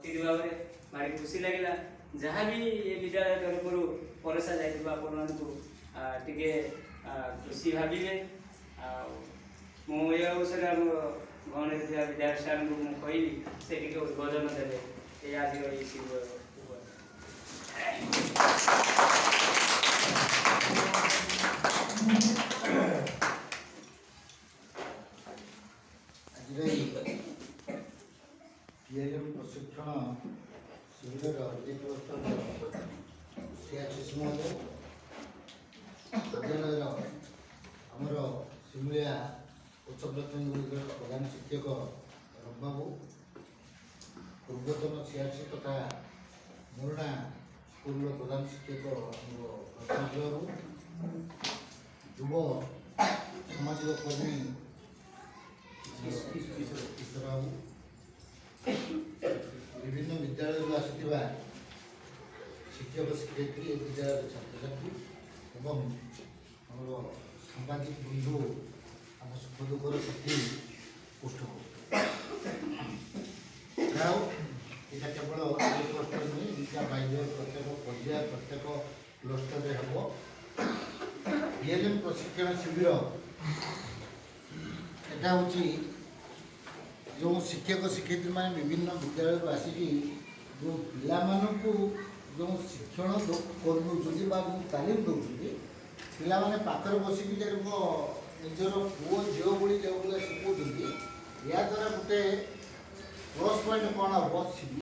भाव में भारी खुशी लगे जहाँ भी ये विद्यालय तरफ परसा जाए आपको खुशी भावे मुझे अवसर आम गणेश विद्यालय सार को कहली से उद्बोधन देते आज PLM प्रशिक्षण शिविर श्री महोदय विद्यालय आमर सिमुलिया उच्च प्राथमिक प्रधान शिक्षक रमबाबू पूर्वतन सीआरसी तथा मुरणा स्कूल प्रधान शिक्षक रत्नाचल युव सामाजिक कर्मी किशोर बाबू विभिन्न विद्यालय आसुवा शिक्षक शिक्षयित्री विद्यालय छात्र छात्री एवं आम सांबादिक बंधु आम सुख दुखर साथी पृष्ठभूमि यहाँ केवल क्लस्टर नुहे विद्या बाह्य प्रत्येक पर्याय प्रत्येक क्लस्टर हम PLM प्रशिक्षण शिविर यहाँ हूँ जो शिक्षक शिक्षयित्री मैंने विभिन्न विद्यालय आसिक जो पिलामानंकु जो शिक्षण कर तालीम दौरान पिलाने पाखर बसिक निजर पुओ झील भाई जो शिखुं या द्वारा गोटे प्लस पॉइंट कौन हम